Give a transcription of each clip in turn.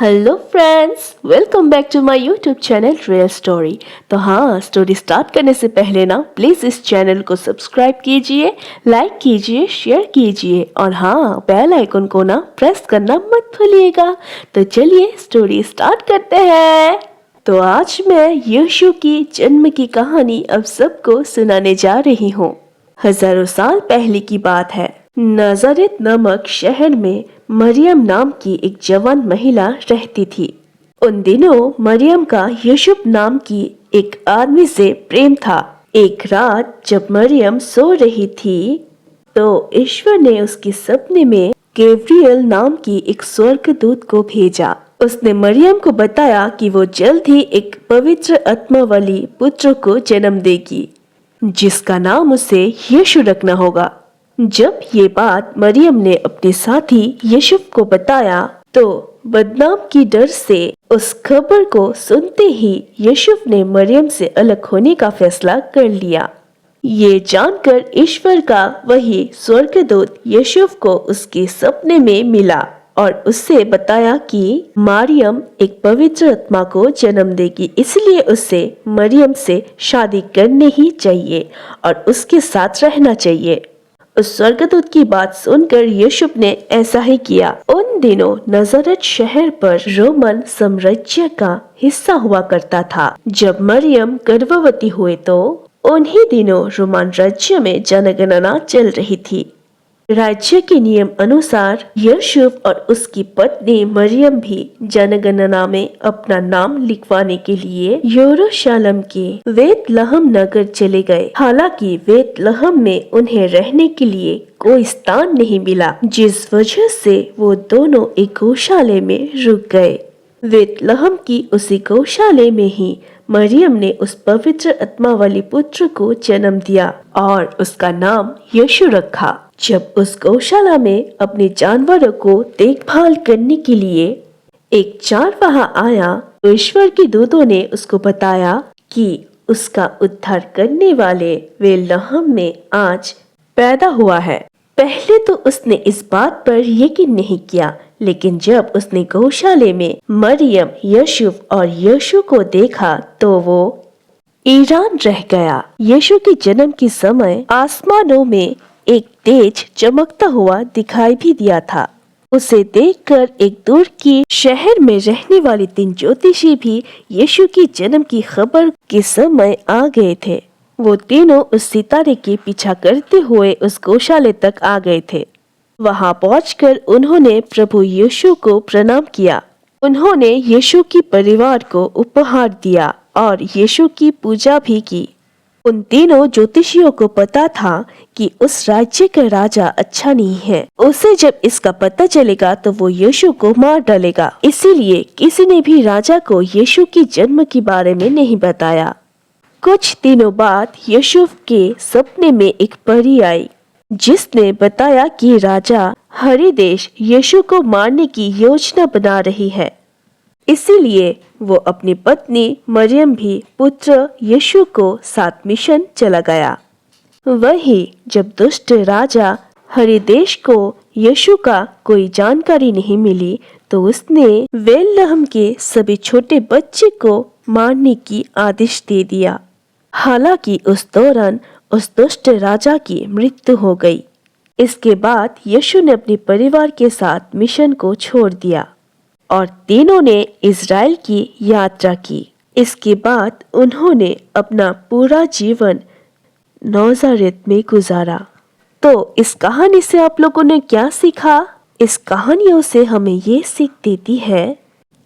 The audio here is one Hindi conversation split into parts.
Hello friends, welcome back to my YouTube channel real story. तो हाँ, स्टोरी स्टार्ट करने से पहले ना प्लीज़ इस चैनल को सब्सक्राइब कीजिए, लाइक कीजिए, शेयर कीजिए और हाँ, बेल आइकन को ना प्रेस करना मत भूलिएगा। तो चलिए स्टोरी स्टार्ट करते हैं। तो आज मैं यीशु की जन्म की कहानी अब सबको सुनाने जा रही हूँ। हजारों साल पहले की बात है। नाज़रेत नामक शहर में मरियम नाम की एक जवान महिला रहती थी। उन दिनों मरियम का यूसुफ नाम की एक आदमी से प्रेम था। एक रात जब मरियम सो रही थी तो ईश्वर ने उसके सपने में गैब्रियल नाम की एक स्वर्गदूत को भेजा। उसने मरियम को बताया कि वो जल्द ही एक पवित्र आत्मा वाली पुत्र को जन्म देगी, जिसका नाम उसे यीशु रखना होगा। जब ये बात मरियम ने अपने साथी यूसुफ को बताया तो बदनाम की डर से उस खबर को सुनते ही यूसुफ ने मरियम से अलग होने का फैसला कर लिया। ये जानकर ईश्वर का वही स्वर्गदूत यूसुफ को उसके सपने में मिला और उससे बताया कि मरियम एक पवित्र आत्मा को जन्म देगी, इसलिए उसे मरियम से शादी करनी ही चाहिए और उसके साथ रहना चाहिए। उस स्वर्गदूत की बात सुनकर यूसुफ ने ऐसा ही किया। उन दिनों नजरत शहर पर रोमन साम्राज्य का हिस्सा हुआ करता था। जब मरियम गर्भवती हुए तो उन्हीं दिनों रोमन राज्य में जनगणना चल रही थी। राज्य के नियम अनुसार यूसुफ और उसकी पत्नी मरियम भी जनगणना में अपना नाम लिखवाने के लिए यरूशलेम के बेतलहम नगर चले गए। हालांकि बेतलहम में उन्हें रहने के लिए कोई स्थान नहीं मिला, जिस वजह से वो दोनों एक गौशाले में रुक गए। बेतलहम की उसी गौशाले में ही मरियम ने उस पवित्र आत्मा वाली पुत्र को जन्म दिया और उसका नाम यीशु रखा। जब उस गौशाला में अपने जानवरों को देखभाल करने के लिए एक चरवाहा आया तो ईश्वर के दूतों ने उसको बताया कि उसका उद्धार करने वाले बेतलहम में आज पैदा हुआ है। पहले तो उसने इस बात पर यकीन नहीं किया, लेकिन जब उसने गौशाले में मरियम, यूसुफ और यीशु को देखा तो वो हैरान रह गया। यीशु के जन्म के समय आसमानों में एक तेज चमकता हुआ दिखाई भी दिया था। उसे देखकर एक दूर की शहर में रहने वाले 3 ज्योतिषी भी यीशु के जन्म की खबर के समय आ गए थे। वो तीनों उस सितारे के पीछा करते हुए उस गौशाले तक आ गए थे। वहां पहुंचकर उन्होंने प्रभु यीशु को प्रणाम किया। उन्होंने यीशु के परिवार को उपहार दिया और यीशु की पूजा भी की। उन तीनों ज्योतिषियों को पता था कि उस राज्य का राजा अच्छा नहीं है। उसे जब इसका पता चलेगा तो वो यीशु को मार डालेगा। इसीलिए किसी ने भी राजा को यीशु के जन्म के बारे में नहीं बताया। कुछ दिनों बाद यूसुफ के सपने में एक परी आई, जिसने बताया कि राजा हेरोदेस यीशु को मारने की योजना बना रही है। इसीलिए वो अपनी पत्नी मरियम भी पुत्र यीशु को साथ मिशन चला गया। वही जब दुष्ट राजा हेरोदेस को यीशु का कोई जानकारी नहीं मिली तो उसने बेतलहम के सभी छोटे बच्चे को मारने की आदेश दे दिया। हालांकि उस दौरान उस दुष्ट राजा की मृत्यु हो गई। इसके बाद यीशु ने अपने परिवार के साथ मिशन को छोड़ दिया और तीनों ने इज़राइल की यात्रा की। इसके बाद उन्होंने अपना पूरा जीवन नाज़रेत में गुजारा। तो इस कहानी से आप लोगों ने क्या सीखा? इस कहानियों से हमें ये सीख देती है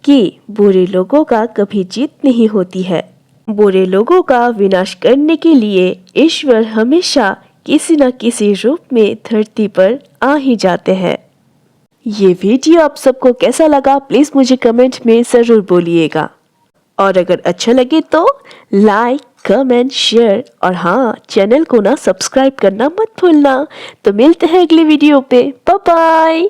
कि बुरे लोगों का कभी जीत नहीं होती है। बुरे लोगों का विनाश करने के लिए ईश्वर हमेशा किसी न किसी रूप में धरती पर आ ही जाते हैं। ये वीडियो आप सबको कैसा लगा प्लीज मुझे कमेंट में जरूर बोलिएगा और अगर अच्छा लगे तो लाइक, कमेंट, शेयर और हाँ, चैनल को ना सब्सक्राइब करना मत भूलना। तो मिलते हैं अगले वीडियो पे। Bye bye.